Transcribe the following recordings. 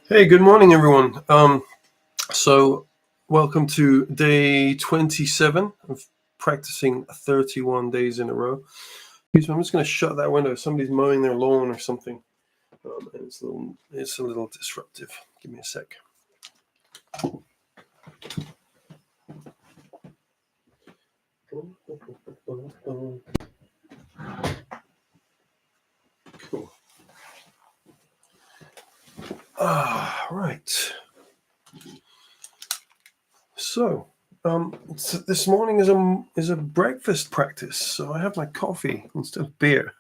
Hey, good morning, everyone. So welcome to day 27 of practicing 31 days in a row. Excuse me, I'm just going to shut that window. Somebody's mowing their lawn or something. And it's a little disruptive. Give me a sec. Cool. Right. So, this morning is a breakfast practice. So I have my coffee instead of beer.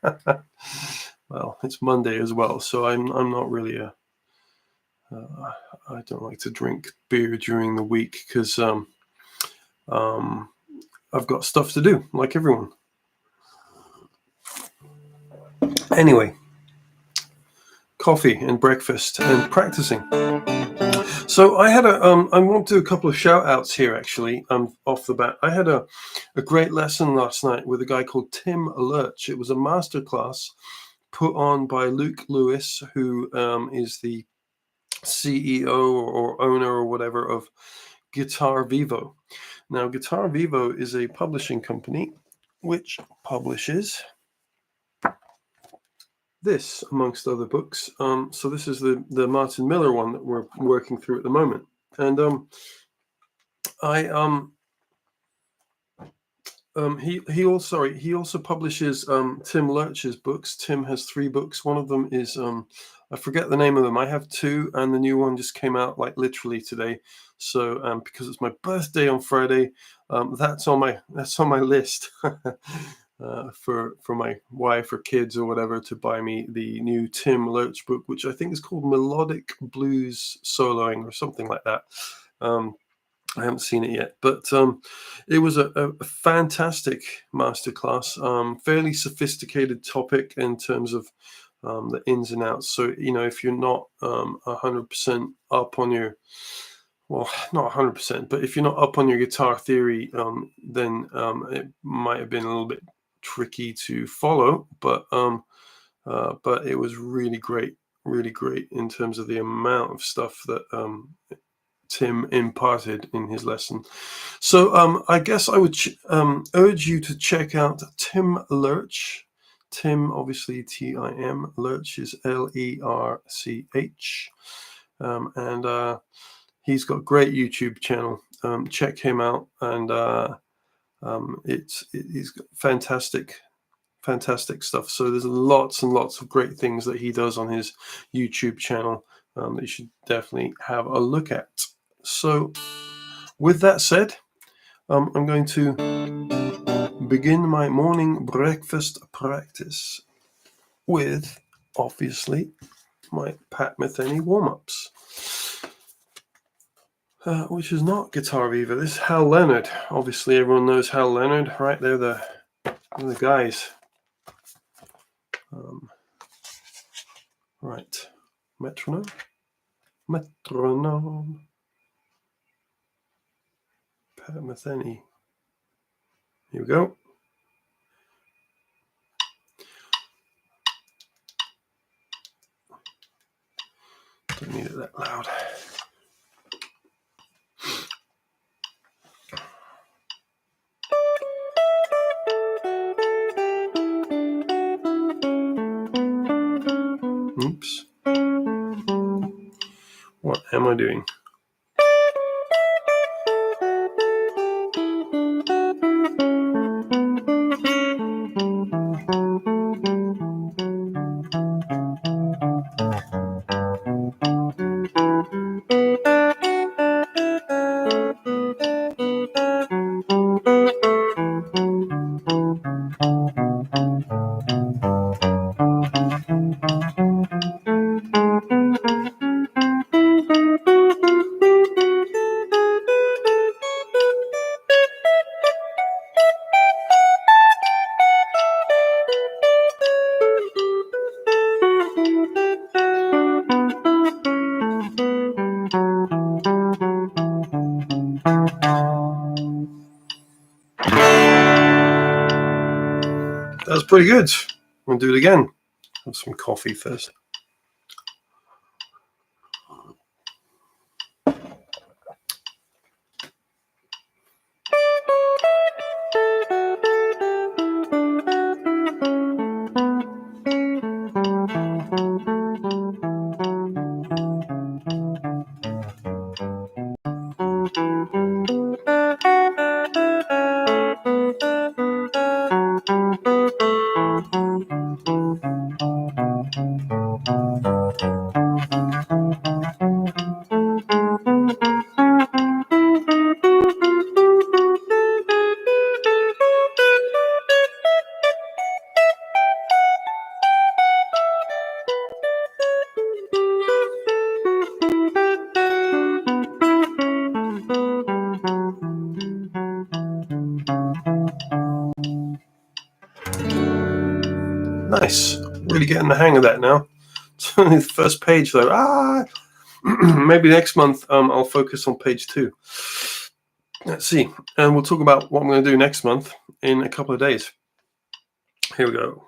Well, it's Monday as well, so I'm not really I don't like to drink beer during the week because I've got stuff to do, like everyone. Anyway, coffee and breakfast and practicing. So I had I want to do a couple of shout outs here actually, off the bat. I had a great lesson last night with a guy called Tim Lurch. It was a masterclass put on by Luke Lewis, who is the CEO or owner or whatever of Guitar Vivo. Now, Guitar Vivo is a publishing company which publishes this, amongst other books. So this is the Martin Miller one that we're working through at the moment. And he also publishes Tim Lurch's books. Tim has 3 books. One of them is I forget the name of them. I have 2, and the new one just came out like literally today. So because it's my birthday on Friday, that's on my list for my wife or kids or whatever to buy me the new Tim Lurch book, which I think is called Melodic Blues Soloing or something like that. I haven't seen it yet, but it was a fantastic masterclass. Fairly sophisticated topic in terms of the ins and outs. So if you're not 100% up on your, well, not 100%, but if you're not up on your guitar theory, then it might have been a little bit tricky to follow. But it was really great in terms of the amount of stuff that Tim imparted in his lesson. So I guess I would urge you to check out Tim Lurch. Tim, obviously Tim. Lurch is Lerch. And he's got a great YouTube channel. Check him out. And he's got fantastic stuff. So there's lots and lots of great things that he does on his YouTube channel that you should definitely have a look at. So with that said, I'm going to begin my morning breakfast practice with, obviously, my Pat Metheny warm-ups, which is not Guitar Vivo. This is Hal Leonard. Obviously, everyone knows Hal Leonard, right? They're the guys. Right. Metronome. Pat Metheny. Here we go. Don't need it that loud. Oops. What am I doing? That's pretty good. I'm going to do it again. Have some coffee first. Nice. Really getting the hang of that now. It's only the first page though. Maybe next month I'll focus on page 2. Let's see. And we'll talk about what I'm going to do next month in a couple of days. Here we go.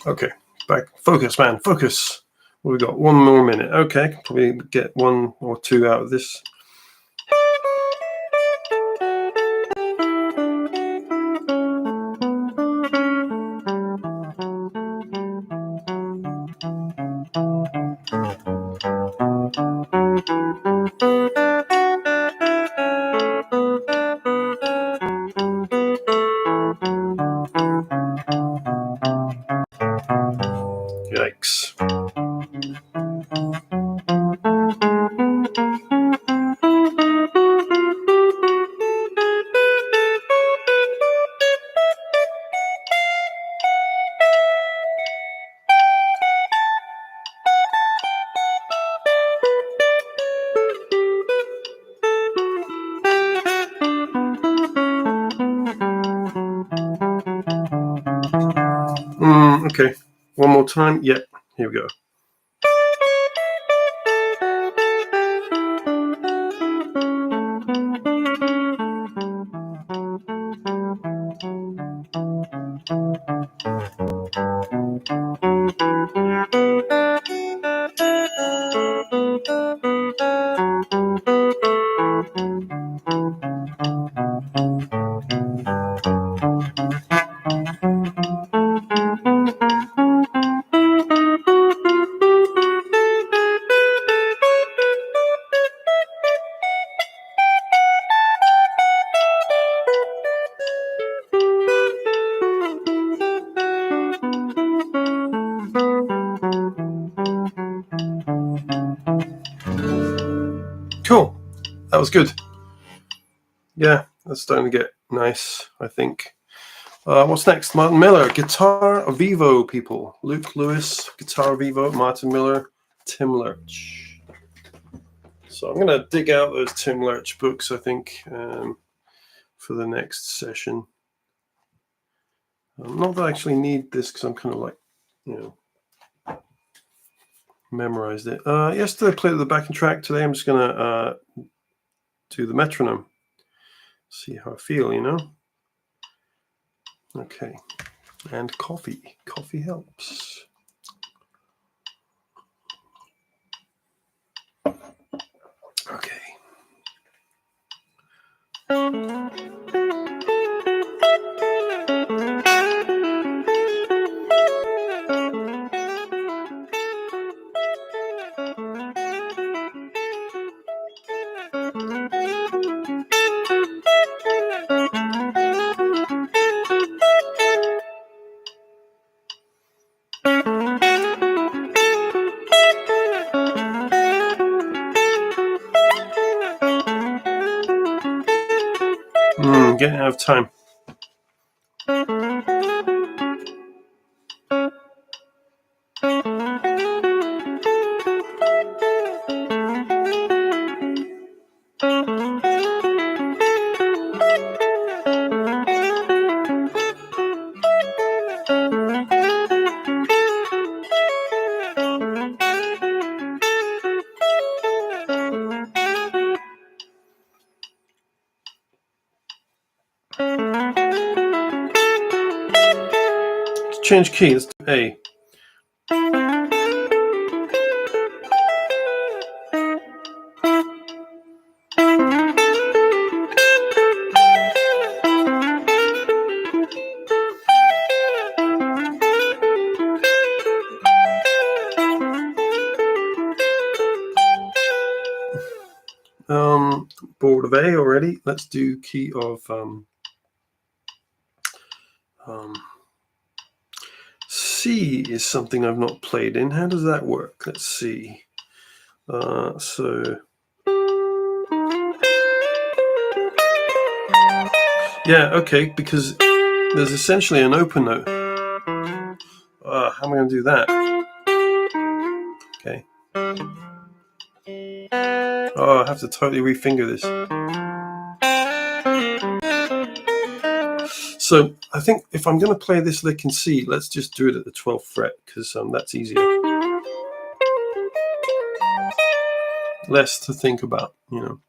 Okay, back. Focus, man. Focus. What we got? 1 more minute. Okay, probably get 1 or 2 out of this. Yikes. Okay, 1 more time. Yep, here we go. Cool. That was good. Yeah, that's starting to get nice, I think. What's next? Martin Miller, Guitar Vivo, people. Luke Lewis, Guitar Vivo, Martin Miller, Tim Lurch. So I'm going to dig out those Tim Lurch books, I think, for the next session. Not that I actually need this because I'm kind of like, memorized it. Yesterday I played the backing track. Today I'm just going to do the metronome. See how I feel, Okay. And coffee. Coffee helps. Okay. Getting out of time. change key. Let's do A. Bored of A already. Let's do key of C is something I've not played in. How does that work? Let's see. So yeah, okay, because there's essentially an open note. How am I going to do that? Okay. Oh, I have to totally refinger this. So I think if I'm going to play this lick in C, let's just do it at the 12th fret, because that's easier. Less to think about, you know.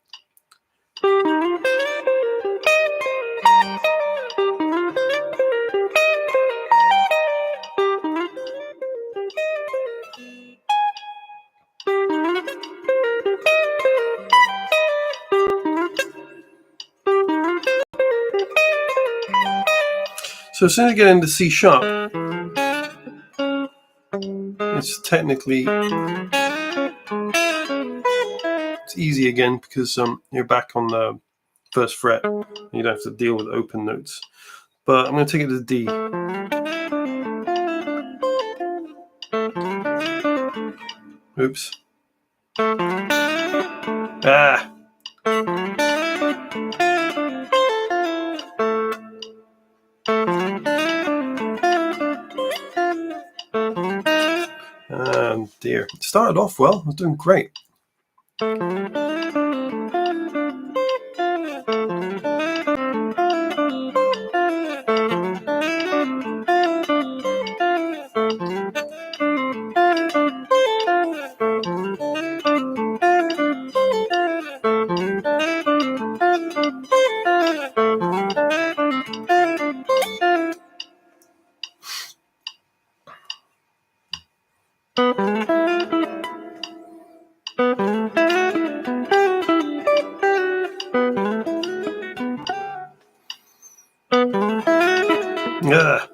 So as soon as I get into C sharp, it's technically it's easy again, because you're back on the first fret. You don't have to deal with open notes. But I'm going to take it to D. Oops. Ah. Dear. It started off well. I was doing great. Yeah.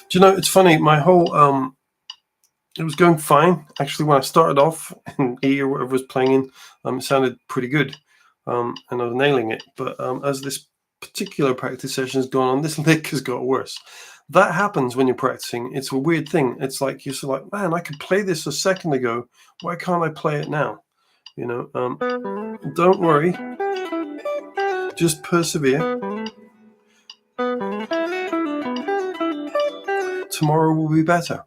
Do you know, it's funny, my whole it was going fine actually when I started off, in E or whatever I was playing in. It sounded pretty good, and I was nailing it. But as this particular practice session has gone on, this lick has got worse. That happens when you're practicing. It's a weird thing. It's like you're sort of like, man, I could play this a second ago. Why can't I play it now? You know, don't worry. Just persevere. Tomorrow will be better.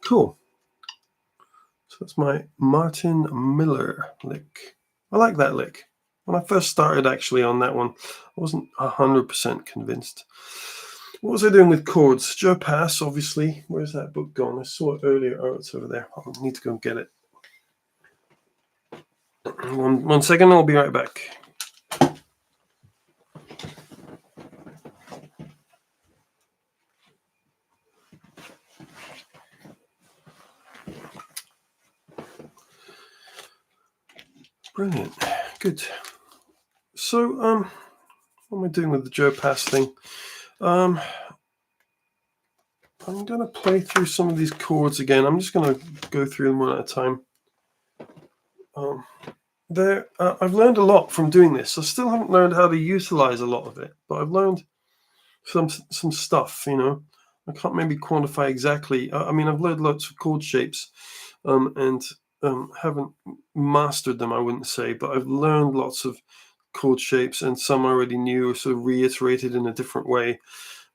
Cool. So that's my Martin Miller lick. I like that lick. When I first started actually on that one, I wasn't 100% convinced. What was I doing with chords? Joe Pass, obviously. Where's that book gone? I saw it earlier. Oh, it's over there. I need to go and get it. One second, I'll be right back. Brilliant. Good. So, what am I doing with the Joe Pass thing? I'm going to play through some of these chords again. I'm just going to go through them one at a time. I've learned a lot from doing this. I still haven't learned how to utilize a lot of it, but I've learned some stuff, you know. I can't maybe quantify exactly. I mean, I've learned lots of chord shapes, and haven't mastered them, I wouldn't say, but I've learned lots of chord shapes, and some I already knew, sort of reiterated in a different way.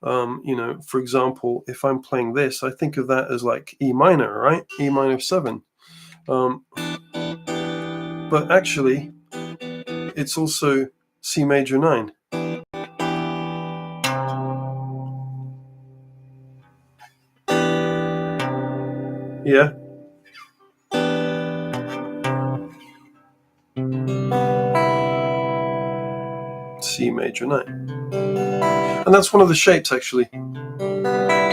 You know, for example, if I'm playing this, I think of that as like E minor, right? E minor 7. but actually it's also C major 9. Yeah. C major 9. And that's one of the shapes actually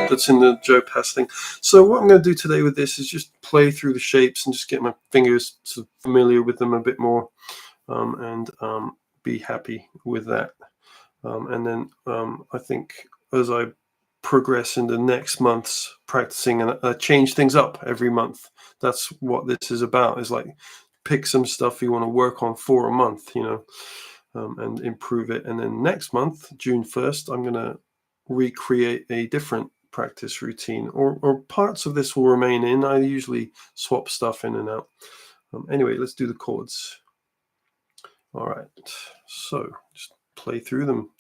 that's in the Joe Pass thing. So what I'm going to do today with this is just play through the shapes and just get my fingers sort of familiar with them a bit more, and be happy with that. And then I think as I progress into next month's practicing and change things up every month, that's what this is about, is like pick some stuff you want to work on for a month, and improve it. And then next month, June 1st, I'm going to recreate a different practice routine, or parts of this will remain in. I usually swap stuff in and out. Anyway, let's do the chords. All right, so just play through them.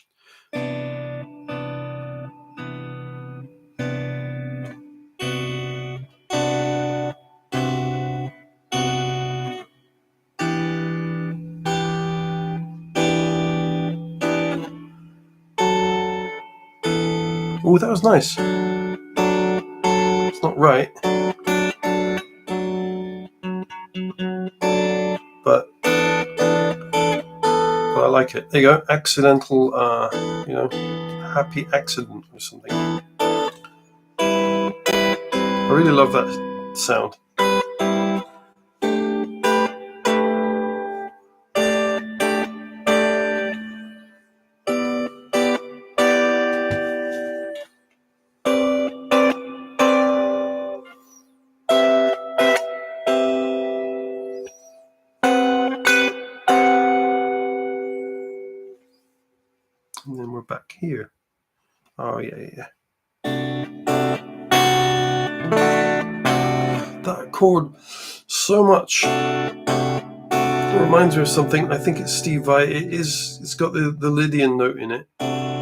Oh, that was nice. It's not right, but I like it. There you go. Accidental, happy accident or something. I really love that sound. And then we're back here. Oh, yeah. That chord so much reminds me of something. I think it's Steve Vai. It's got the Lydian note in it,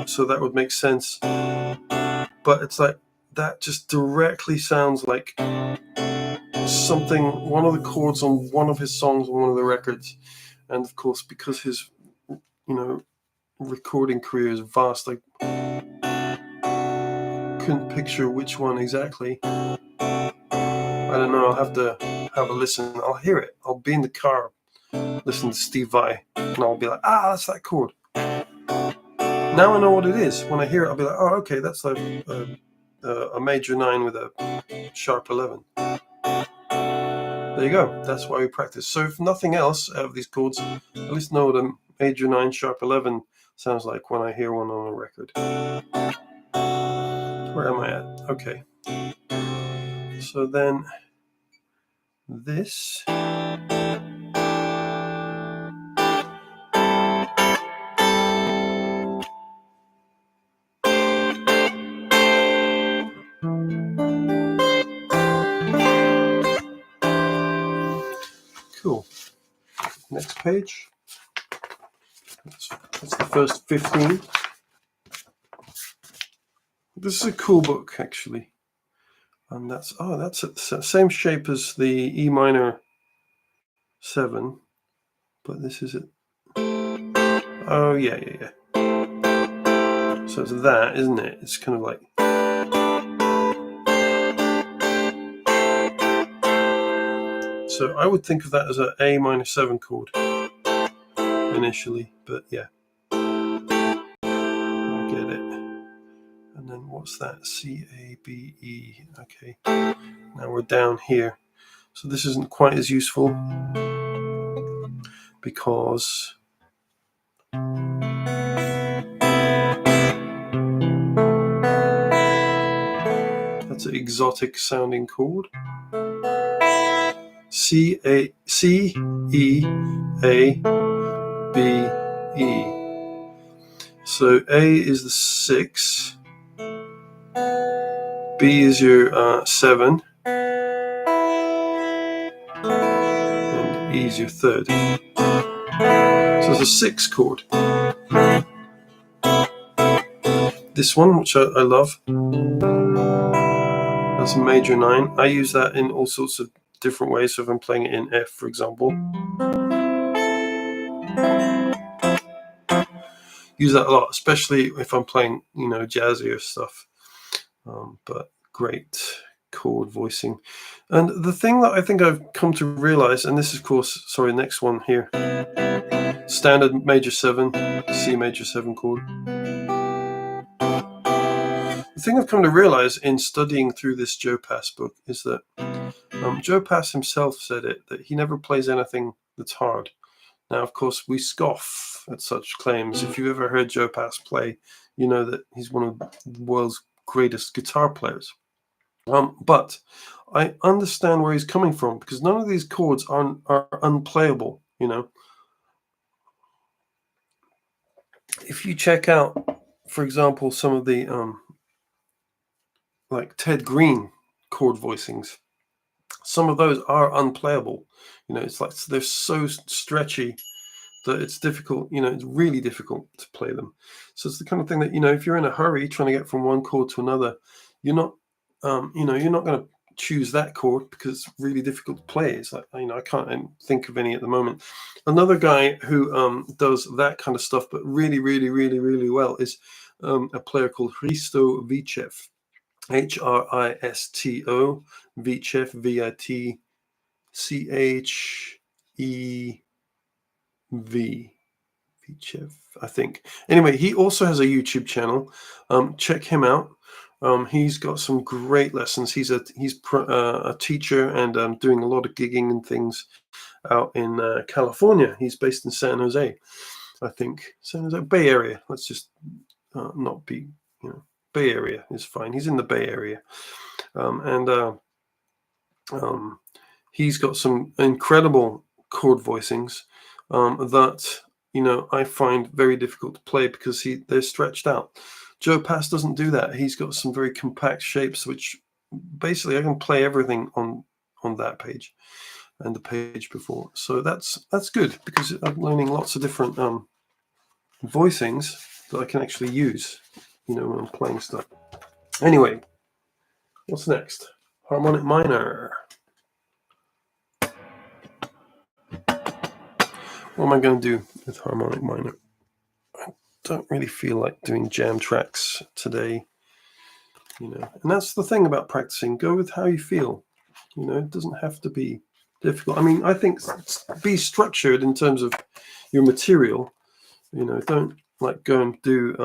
so that would make sense. But it's like that just directly sounds like something, one of the chords on one of his songs on one of the records. And of course, because his recording career is vast, I couldn't picture which one exactly. I don't know. I'll have to have a listen. I'll hear it. I'll be in the car, listen to Steve Vai, and I'll be like, that's that chord. Now I know what it is. When I hear it, I'll be like, oh, okay, that's like a major 9 with a sharp 11. There you go. That's why we practice. So if nothing else out of these chords, at least know what a major 9 sharp 11 sounds like when I hear one on a record. Where am I at? Okay. So then this. Cool. Next page. That's the first 15. This is a cool book, actually. And that's the same shape as the E minor 7, but this is it. Oh, yeah. So it's that, isn't it? It's kind of like. So I would think of that as an A minor 7 chord initially, but yeah. I get it. And then what's that? C, A, B, E. Okay. Now we're down here. So this isn't quite as useful because that's an exotic sounding chord. C, A, C, E, A, B, E. So A is the 6, B is your 7, and E is your 3rd. So it's a 6 chord. This one, which I love, that's a major 9. I use that in all sorts of different ways. So if I'm playing it in F, for example, use that a lot, especially if I'm playing, jazzier stuff. But great chord voicing. And the thing that I think I've come to realize, and this is, of course, sorry, next one here, standard major 7, C major 7 chord. The thing I've come to realize in studying through this Joe Pass book is that Joe Pass himself said it, that he never plays anything that's hard. Now, of course, we scoff at such claims. If you've ever heard Joe Pass play, you know that he's one of the world's greatest guitar players. But I understand where he's coming from, because none of these chords are unplayable, If you check out, for example, some of the like Ted Green chord voicings, some of those are unplayable. It's like they're so stretchy that it's difficult, it's really difficult to play them. So it's the kind of thing that, if you're in a hurry trying to get from one chord to another, you're not going to choose that chord because it's really difficult to play. It's like, I can't think of any at the moment. Another guy who does that kind of stuff, but really, really, really, really well, is a player called Hristo Vichev. Hristo Vichev, Vitchev, Vichev, I think. Anyway, he also has a YouTube channel. Check him out. He's got some great lessons. He's a teacher and doing a lot of gigging and things out in California. He's based in San Jose, I think. San Jose, Bay Area. Let's just not be, Bay Area is fine. He's in the Bay Area. He's got some incredible chord voicings that I find very difficult to play because they're stretched out. Joe Pass doesn't do that. He's got some very compact shapes, which basically I can play everything on that page and the page before. So that's good, because I'm learning lots of different voicings that I can actually use, when I'm playing stuff. Anyway, what's next? Harmonic minor. What am I going to do with harmonic minor? I don't really feel like doing jam tracks today, and that's the thing about practicing. Go with how you feel. It doesn't have to be difficult. I mean, I think be structured in terms of your material. Don't like go and do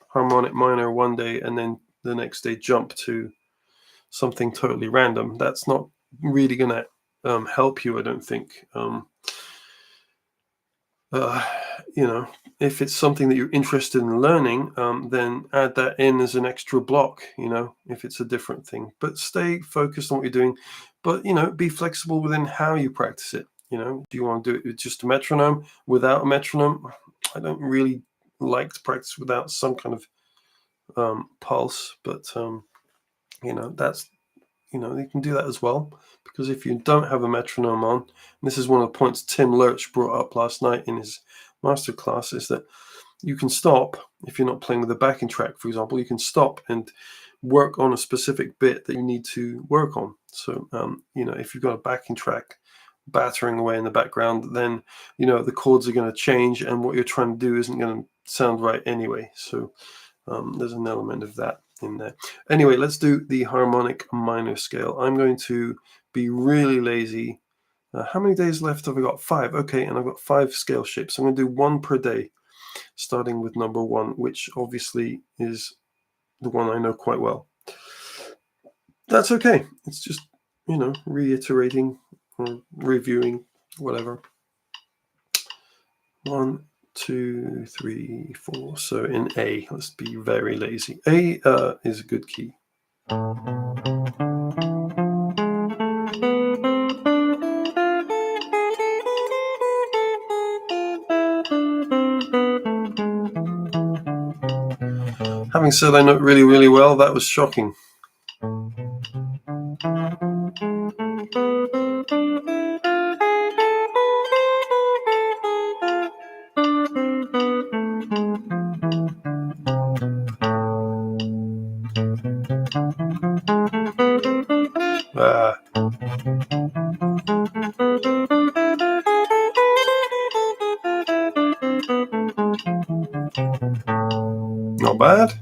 harmonic minor one day and then the next day jump to something totally random. That's not really going to help you, I don't think. If it's something that you're interested in learning, then add that in as an extra block, if it's a different thing. But stay focused on what you're doing. But, be flexible within how you practice it. Do you want to do it with just a metronome, without a metronome? I don't really like to practice without some kind of pulse. But, that's, you can do that as well. Because if you don't have a metronome on, and this is one of the points Tim Lurch brought up last night in his masterclass, is that you can stop, if you're not playing with a backing track, for example, you can stop and work on a specific bit that you need to work on. So, if you've got a backing track battering away in the background, then, the chords are going to change and what you're trying to do isn't going to sound right anyway. So there's an element of that in there. Anyway, let's do the harmonic minor scale. I'm going to be really lazy. How many days left have I got? 5. Okay, and I've got 5 scale shapes. I'm going to do 1 per day, starting with number 1, which obviously is the one I know quite well. That's okay. It's just, reiterating or reviewing, whatever. 1, 2, 3, 4. So in A, let's be very lazy. A is a good key. Having said I know it really, really well, that was shocking. Not bad.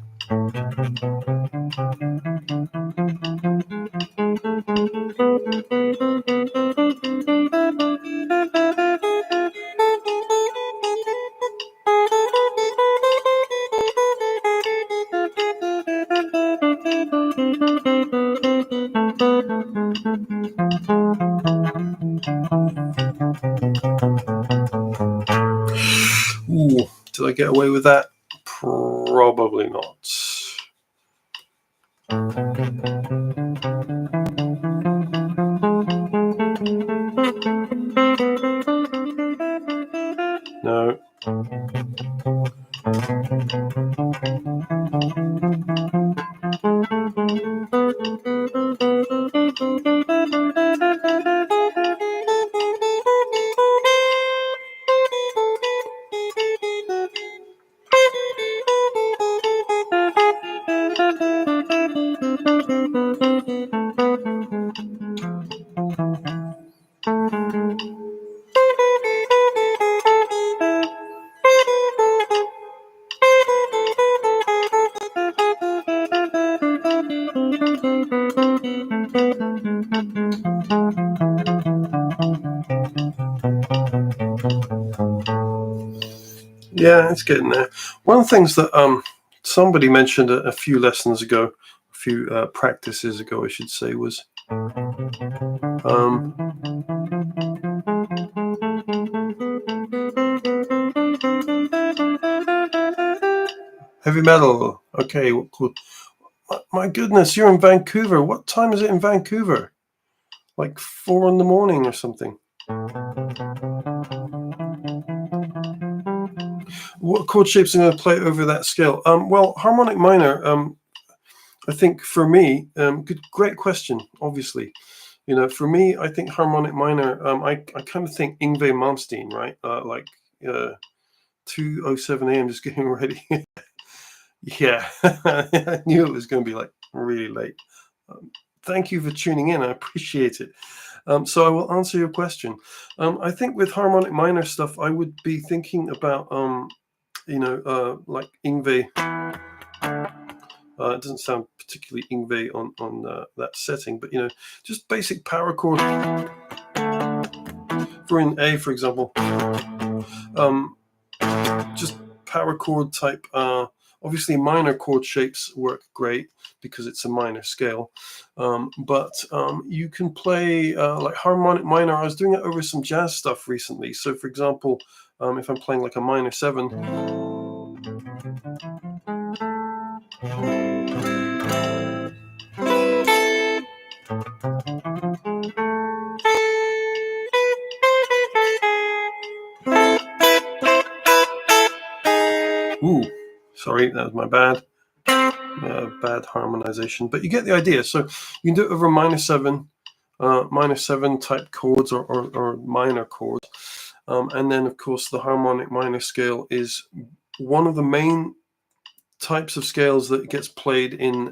Ooh, did I get away with that? Probably not. No. Yeah, it's getting there. One of the things that somebody mentioned a few lessons ago, a few practices ago, I should say, was heavy metal. Okay, cool. My goodness, you're in Vancouver. What time is it in Vancouver? Like 4 in the morning or something. What chord shapes am I going to play over that scale? Well, harmonic minor. I think for me, great question. Obviously, for me, I think harmonic minor. I kind of think Yngwie Malmsteen, right? 2:07 a.m. just getting ready. Yeah, I knew it was going to be like really late. Thank you for tuning in. I appreciate it. So I will answer your question. I think with harmonic minor stuff, I would be thinking about, like Yngwie. It doesn't sound particularly Yngwie on that setting, but just basic power chord. For in A, for example, just power chord type. Obviously, minor chord shapes work great because it's a minor scale, but you can play like harmonic minor. I was doing it over some jazz stuff recently. So, for example, if I'm playing like a minor 7. Ooh, sorry, that was my bad harmonization, but you get the idea. So you can do it over minor 7 type chords or minor chords, and then of course the harmonic minor scale is one of the main types of scales that gets played in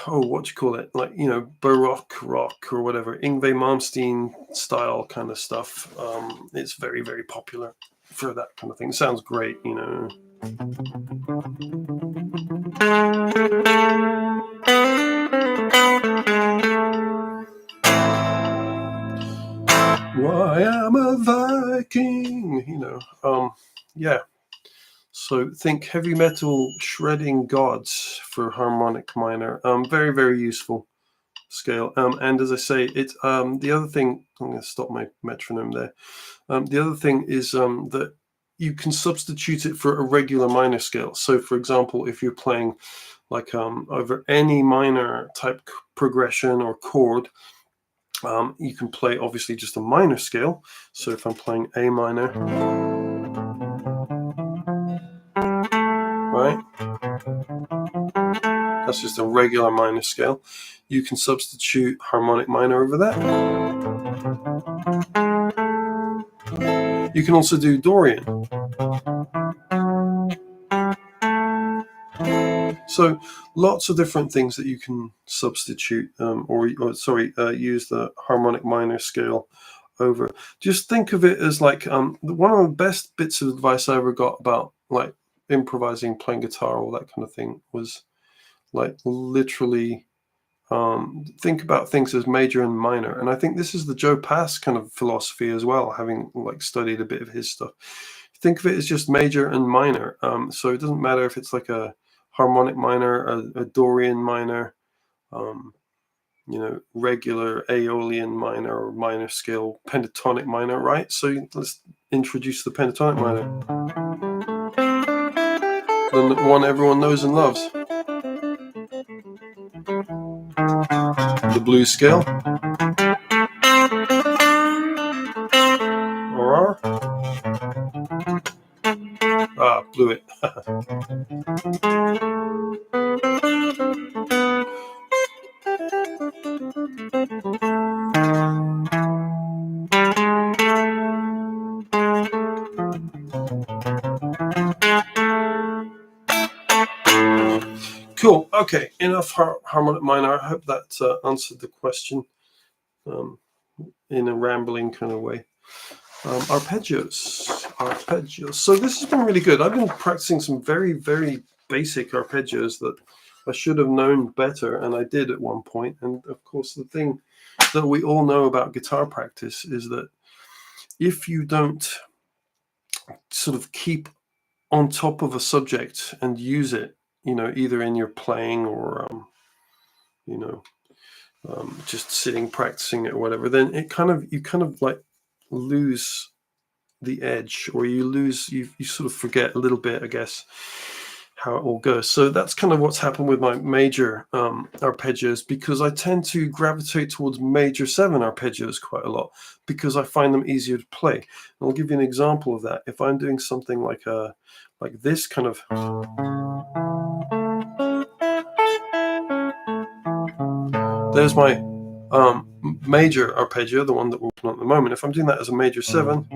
what do you call it, like Baroque rock or whatever, Yngwie Malmsteen style kind of stuff. It's very, very popular for that kind of thing. It sounds great. Why am a Viking? Yeah. So think heavy metal shredding gods for harmonic minor. Very, very useful scale. And as I say, it's the other thing. I'm going to stop my metronome there. The other thing is that you can substitute it for a regular minor scale. So, for example, if you're playing like over any minor type progression or chord, you can play obviously just a minor scale. So if I'm playing A minor, right? That's just a regular minor scale. You can substitute harmonic minor over that. You can also do Dorian. So lots of different things that you can substitute use the harmonic minor scale over. Just think of it as like one of the best bits of advice I ever got about like improvising, playing guitar, all that kind of thing was like literally think about things as major and minor. And I think this is the Joe Pass kind of philosophy as well, having like studied a bit of his stuff. Think of it as just major and minor. So it doesn't matter if it's like a harmonic minor, a Dorian minor, regular Aeolian minor or minor scale pentatonic minor, right? So let's introduce the pentatonic minor, the one everyone knows and loves, the blues scale. Blew it. Cool. Okay, enough harmonic minor. I hope that answered the question in a rambling kind of way. Arpeggios. So this has been really good. I've been practicing some very, very basic arpeggios that I should have known better, and I did at one point. And of course, the thing that we all know about guitar practice is that if you don't sort of keep on top of a subject and use it, either in your playing or just sitting practicing it or whatever, then you kind of like lose the edge, or you sort of forget a little bit, I guess, how it all goes. So that's kind of what's happened with my major arpeggios, because I tend to gravitate towards major 7 arpeggios quite a lot because I find them easier to play. And I'll give you an example of that. If I'm doing something like this kind of, there's my major arpeggio, the one that we're working on at the moment. If I'm doing that as a major 7,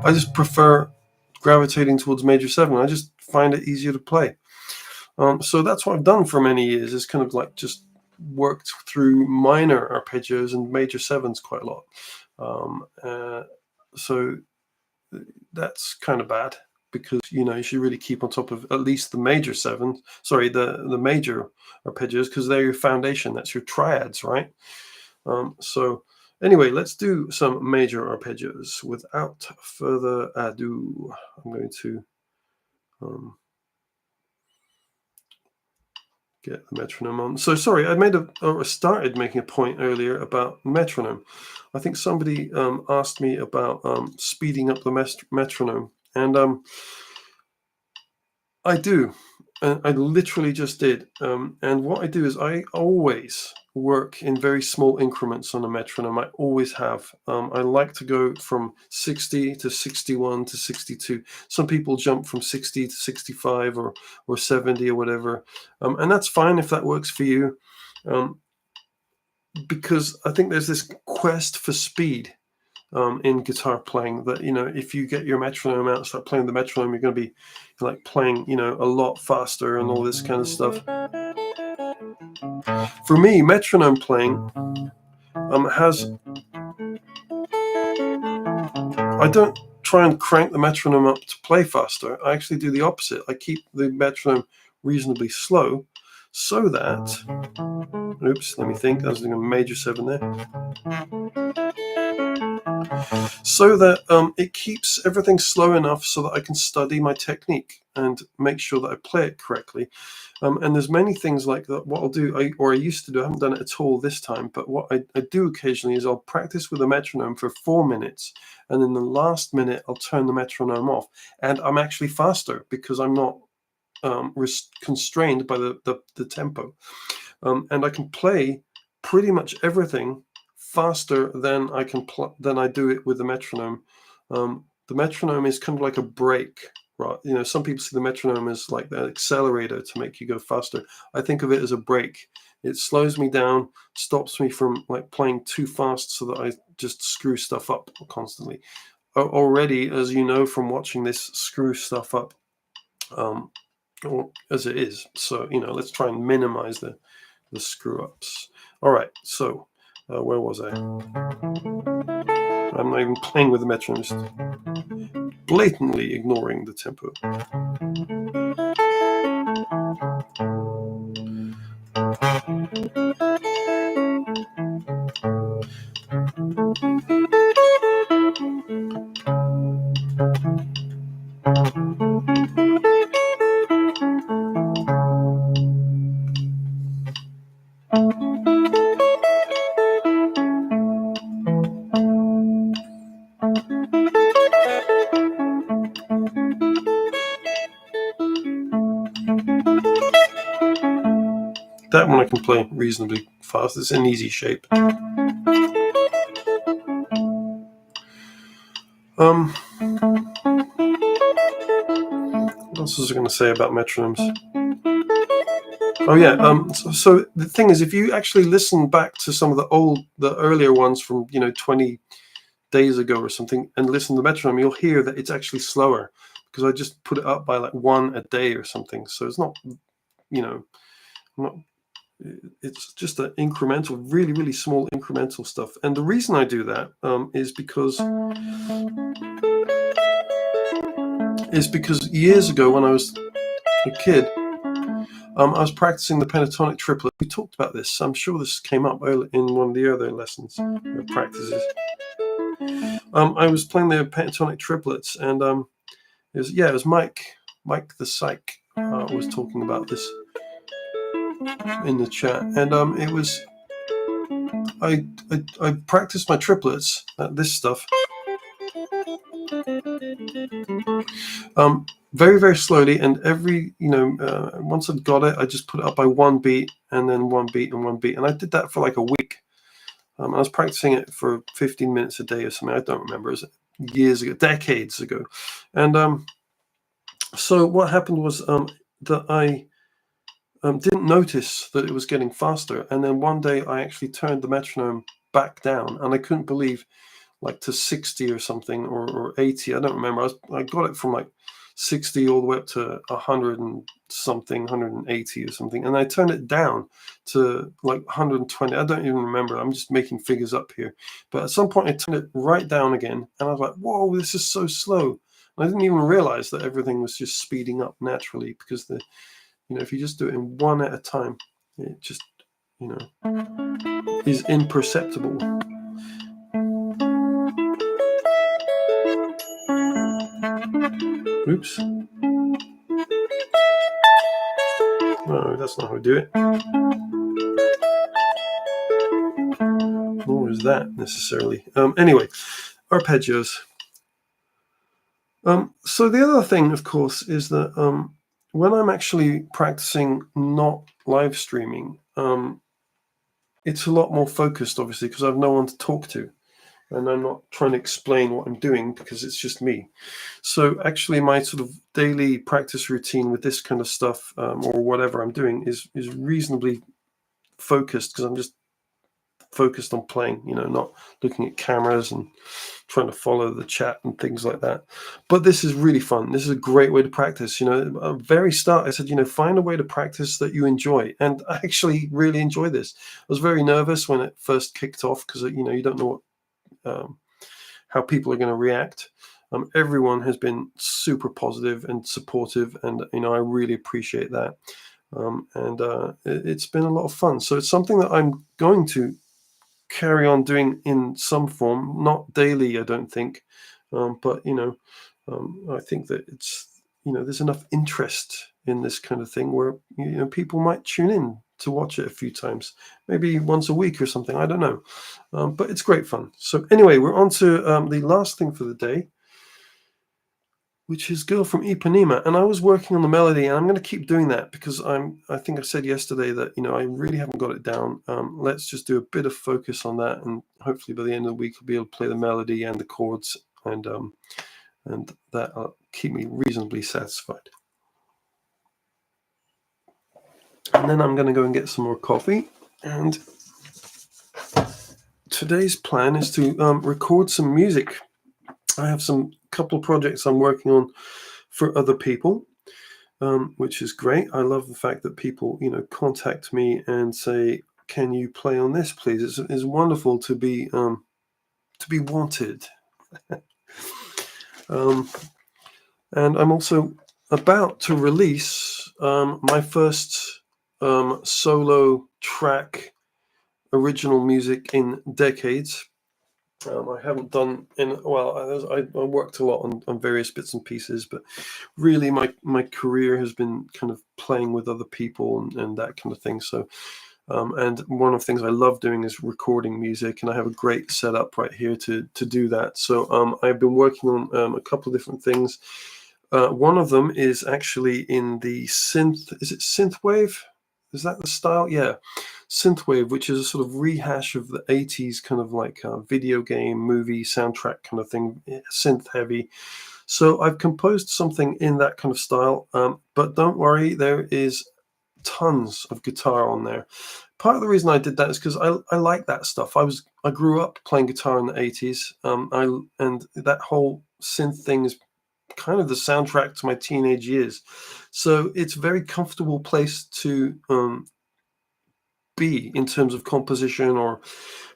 I just prefer gravitating towards major 7. I just find it easier to play. So that's what I've done for many years, is kind of like just worked through minor arpeggios and major 7s quite a lot. So that's kind of bad, because you should really keep on top of at least the major 7s, sorry, the major arpeggios, because they're your foundation, that's your triads, right? So anyway, let's do some major arpeggios. Without further ado, I'm going to get the metronome on. So sorry, I started making a point earlier about metronome. I think somebody asked me about speeding up the metronome, and I do. I literally just did. And what I do is I always work in very small increments on a metronome. I always have. I like to go from 60 to 61 to 62. Some people jump from 60 to 65 or 70 or whatever. And that's fine if that works for you. Because I think there's this quest for speed in guitar playing, that if you get your metronome out and start playing the metronome, you're going to be like playing a lot faster and all this kind of stuff. For me, metronome playing I don't try and crank the metronome up to play faster. I actually do the opposite. I keep the metronome reasonably slow, so that, oops, let me think, I was doing a major 7 there, so that it keeps everything slow enough so that I can study my technique and make sure that I play it correctly. And there's many things like that. What I'll do, I used to do, I haven't done it at all this time, but what I do occasionally is I'll practice with a metronome for 4 minutes, and in the last minute I'll turn the metronome off, and I'm actually faster because I'm not constrained by the tempo, and I can play pretty much everything faster than I do it with the metronome. The metronome is kind of like a brake, right? Some people see the metronome as like the accelerator to make you go faster. I think of it as a brake. It slows me down, stops me from like playing too fast so that I just screw stuff up constantly. Already, as you know from watching this, screw stuff up as it is. So let's try and minimize the screw ups. All right, so where was I? I'm not even playing with the metronome, just blatantly ignoring the tempo. That one I can play reasonably fast. It's an easy shape. What else was I going to say about metronomes? Oh yeah. So the thing is, if you actually listen back to some of the earlier ones from 20 days ago or something, and listen to the metronome, you'll hear that it's actually slower because I just put it up by like 1 a day or something. So it's not, not. It's just an incremental, really, really small incremental stuff. And the reason I do that is because years ago when I was a kid, I was practicing the pentatonic triplet. We talked about this. I'm sure this came up early in one of the other lessons or practices. I was playing the pentatonic triplets, and it was Mike the Psych was talking about this in the chat, and it was I practiced my triplets, this stuff, very, very slowly, and every once I'd got it, I just put it up by 1 beat, and then 1 beat and 1 beat, and I did that for like a week. I was practicing it for 15 minutes a day or something. I don't remember. It was years ago, decades ago, and so what happened was that I didn't notice that it was getting faster, and then one day I actually turned the metronome back down, and I couldn't believe, like, to 60 or something, or 80. I don't remember. I got it from like 60 all the way up to 100 and something, 180 or something, and I turned it down to like 120. I don't even remember. I'm just making figures up here. But at some point I turned it right down again, and I was like, whoa, this is so slow. And I didn't even realize that everything was just speeding up naturally, because if you just do it in one at a time, it just is imperceptible. Oops. No, that's not how we do it. Nor is that necessarily. Anyway, arpeggios. So the other thing, of course, is that when I'm actually practicing not live streaming, it's a lot more focused, obviously, because I have no one to talk to. And I'm not trying to explain what I'm doing because it's just me. So actually my sort of daily practice routine with this kind of stuff, or whatever I'm doing, is reasonably focused, because I'm just focused on playing, not looking at cameras and trying to follow the chat and things like that. But this is really fun. This is a great way to practice. At the very start I said, find a way to practice that you enjoy, and I actually really enjoy this. I was very nervous when it first kicked off, because you don't know how people are going to react. Everyone has been super positive and supportive, and I really appreciate that. And it's been a lot of fun. So it's something that I'm going to carry on doing in some form, not daily, I don't think, but I think that it's there's enough interest in this kind of thing where people might tune in to watch it a few times, maybe once a week or something. I don't know, but it's great fun. So anyway, we're on to the last thing for the day, which is Girl from Ipanema. And I was working on the melody, and I'm going to keep doing that because I think I said yesterday that, I really haven't got it down. Let's just do a bit of focus on that, and hopefully by the end of the week I'll be able to play the melody and the chords, and that'll keep me reasonably satisfied. And then I'm going to go and get some more coffee, and today's plan is to record some music. I have some couple of projects I'm working on for other people, which is great. I love the fact that people, contact me and say, "Can you play on this, please?" It's wonderful to be to be wanted. um, and I'm also about to release my first solo track, original music in decades. I haven't done I worked a lot on various bits and pieces, but really my career has been kind of playing with other people and that kind of thing. So and one of the things I love doing is recording music, and I have a great setup right here to do that. So I've been working on a couple of different things. One of them is actually in the synth. Is it synthwave? Is that the style? Yeah, synthwave, which is a sort of rehash of the 80s kind of like video game, movie soundtrack kind of thing, synth heavy. So I've composed something in that kind of style, but don't worry, there is tons of guitar on there. Part of the reason I did that is because I like that stuff. I grew up playing guitar in the 80s. And that whole synth thing is kind of the soundtrack to my teenage years. So it's a very comfortable place to be in terms of composition or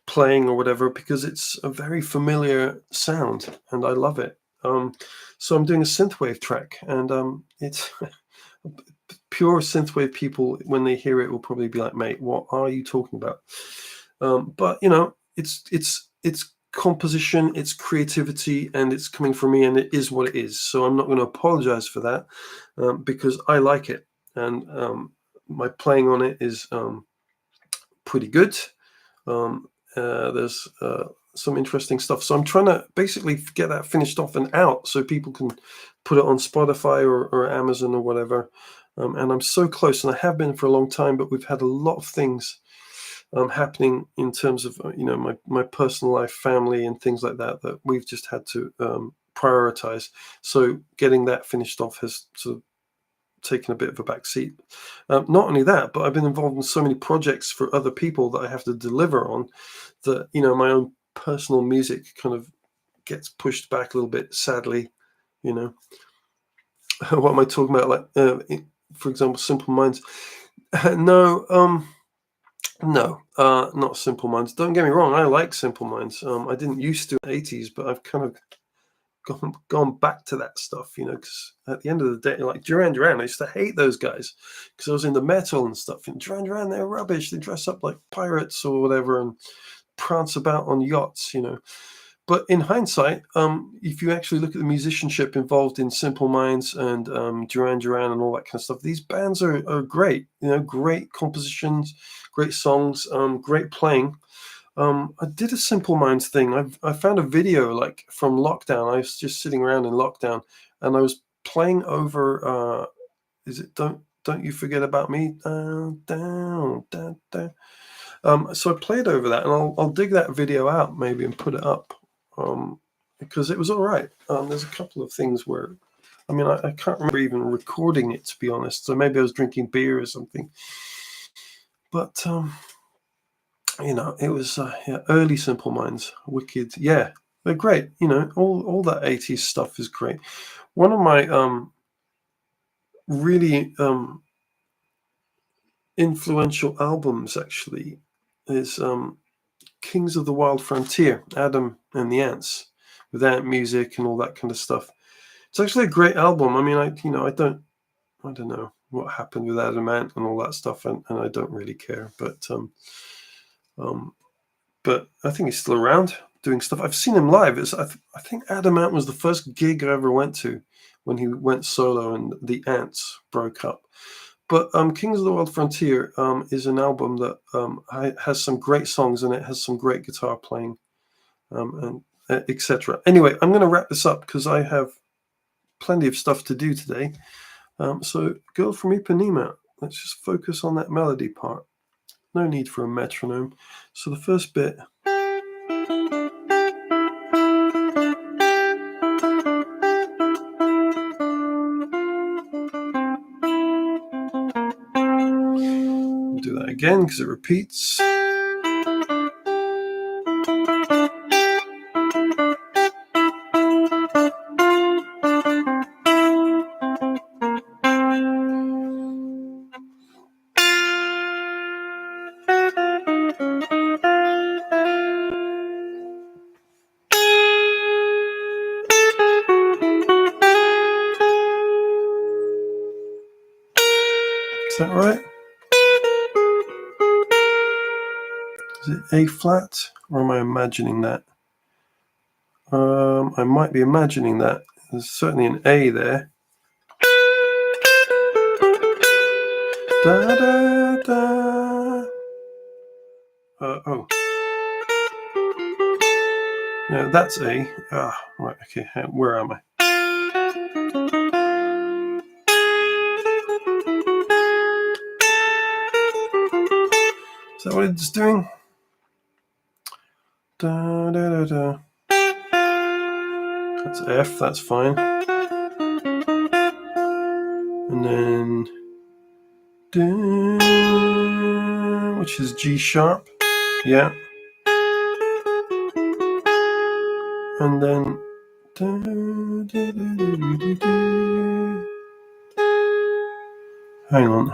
playing or whatever, because it's a very familiar sound and I love it. So I'm doing a synthwave track, and it's pure synthwave people, when they hear it, will probably be like, "Mate, what are you talking about?" But it's composition, it's creativity, and it's coming from me, and it is what it is. So I'm not going to apologize for that, because I like it, and my playing on it is pretty good. There's some interesting stuff. So I'm trying to basically get that finished off and out so people can put it on Spotify or Amazon or whatever. And I'm so close, and I have been for a long time, but we've had a lot of things happening in terms of my personal life, family, and things like that we've just had to prioritize. So getting that finished off has sort of taken a bit of a back seat. Not only that, but I've been involved in so many projects for other people that I have to deliver on, that my own personal music kind of gets pushed back a little bit, sadly. What am I talking about? Like for example, Simple Minds. No, no, not Simple Minds. Don't get me wrong, I like Simple Minds. I didn't used to in the 80s, but I've kind of gone back to that stuff, because at the end of the day, like Duran Duran, I used to hate those guys because I was into metal and stuff. And Duran Duran, they're rubbish. They dress up like pirates or whatever and prance about on yachts. But in hindsight, if you actually look at the musicianship involved in Simple Minds and Duran Duran and all that kind of stuff, these bands are great. Great compositions, great songs, great playing. I did a Simple Minds thing. I found a video like from lockdown. I was just sitting around in lockdown, and I was playing over. Is it Don't You Forget About Me? Down, down, down, down. So I played over that, and I'll dig that video out maybe and put it up, because it was all right. There's a couple of things where, I can't remember even recording it, to be honest. So maybe I was drinking beer or something. But it was early Simple Minds, wicked. Yeah, they're great. All that 80s stuff is great. One of my really influential albums actually is Kings of the Wild Frontier, Adam and the Ants, with ant music and all that kind of stuff. It's actually a great album. I don't know what happened with Adam Ant and all that stuff, and I don't really care. But I think he's still around doing stuff. I've seen him live. I think Adam Ant was the first gig I ever went to when he went solo and the Ants broke up. But Kings of the Wild Frontier is an album that has some great songs in it, has some great guitar playing, and etc. Anyway, I'm going to wrap this up because I have plenty of stuff to do today. So Girl from Ipanema, let's just focus on that melody part. No need for a metronome. So the first bit. Do that again because it repeats. that right? Is it A flat, or am I imagining that? I might be imagining that. There's certainly an A there. Da, da, da. Oh. No, that's A. Right, okay, where am I? Is that what it's doing? Da, da, da, da. That's F, that's fine. And then, da, which is G sharp, yeah. And then, da, da, da, da, da, da. Hang on.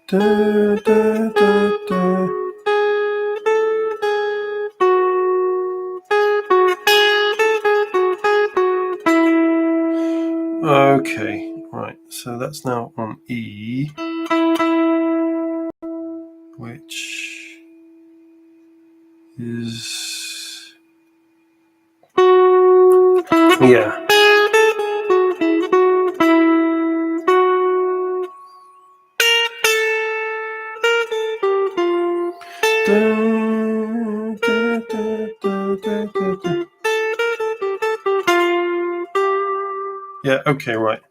Da, da, da, da. Okay, right, so that's now on E, which is, yeah. Da, da, da, da, da, da. Yeah, okay, right.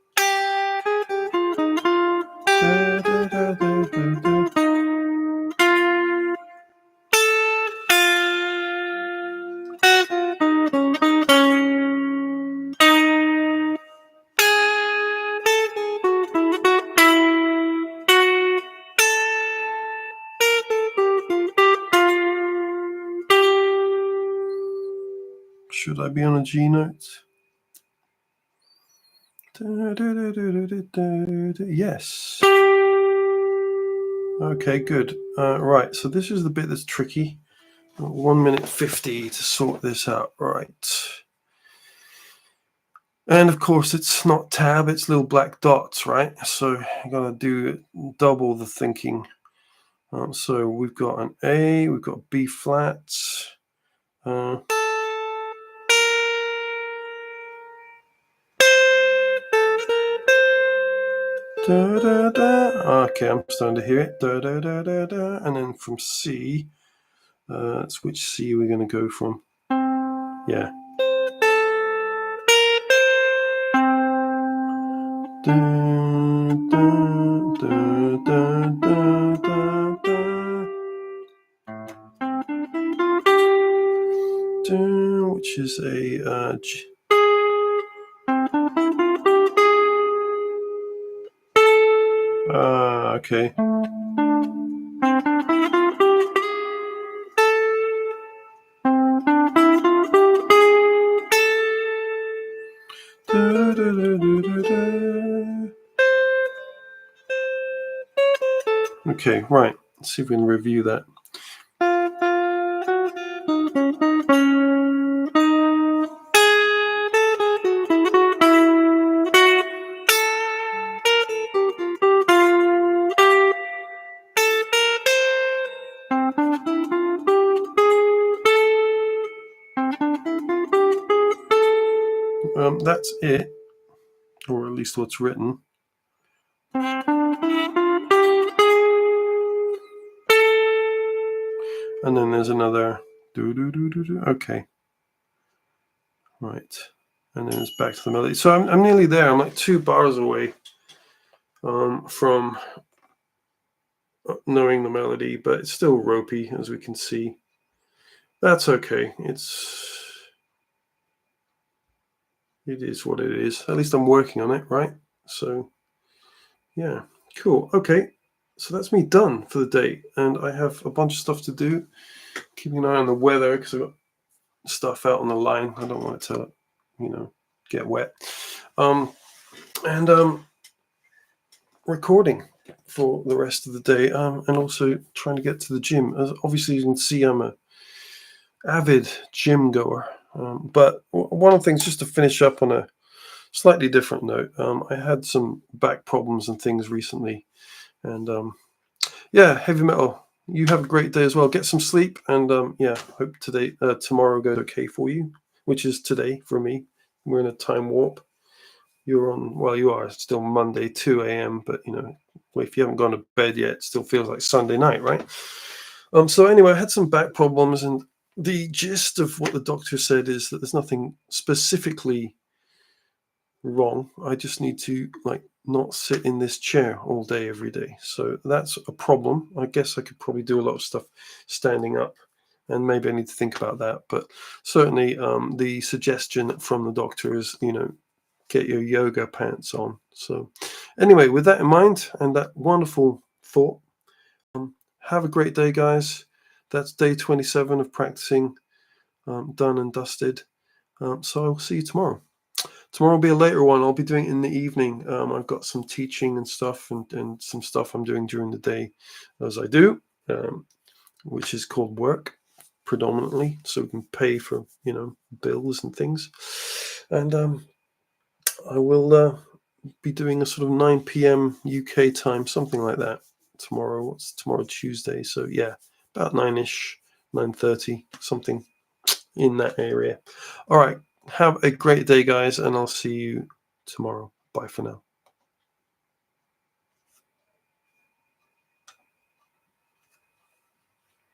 Da, da, da, da, da, da. Should I be on a G note? Da, da, da, da, da, da, da. Yes. Okay, good. Right, so this is the bit that's tricky. 1 minute 50 to sort this out. Right. And of course, it's not tab, it's little black dots, right? So I'm going to do double the thinking. So we've got an A, we've got B flat. Da, da, da. Okay, I'm starting to hear it. Da, da, da, da, da. And then from C, that's which C we're going to go from. Yeah. Da, da, da, da, da, da, da. Da, which is a G. Okay. Da, da, da, da, da. Okay, right. Let's see if we can review that. That's it, or at least what's written. And then there's another do do do do do. Okay, right, and then it's back to the melody. So I'm nearly there. I'm like 2 bars away from knowing the melody, but it's still ropey, as we can see. That's okay. It is what it is. At least I'm working on it, right? So yeah, cool. Okay, so that's me done for the day, and I have a bunch of stuff to do. Keeping an eye on the weather because I've got stuff out on the line. I don't want it to, get wet. And recording for the rest of the day, and also trying to get to the gym. As obviously you can see, I'm a avid gym goer. But one of the things, just to finish up on a slightly different note, I had some back problems and things recently, and yeah, heavy metal. You have a great day as well. Get some sleep, and yeah, hope tomorrow goes okay for you, which is today for me. We're in a time warp. You're on, well, you are still Monday, 2 a.m., but if you haven't gone to bed yet, it still feels like Sunday night, right? So anyway, I had some back problems, and the gist of what the doctor said is that there's nothing specifically wrong. I just need to not sit in this chair all day every day. So that's a problem. I guess I could probably do a lot of stuff standing up, and maybe I need to think about that. But certainly, the suggestion from the doctor is, get your yoga pants on. So anyway, with that in mind and that wonderful thought, have a great day, guys. That's day 27 of practicing, done and dusted. So I'll see you tomorrow. Tomorrow will be a later one. I'll be doing it in the evening. I've got some teaching and stuff, and some stuff I'm doing during the day as I do, which is called work predominantly, so we can pay for bills and things. And I will be doing a sort of 9 p.m. UK time, something like that tomorrow. What's tomorrow? Tuesday. So yeah, about 9ish, 9:30, something in that area. All right. Have a great day, guys, and I'll see you tomorrow. Bye for now.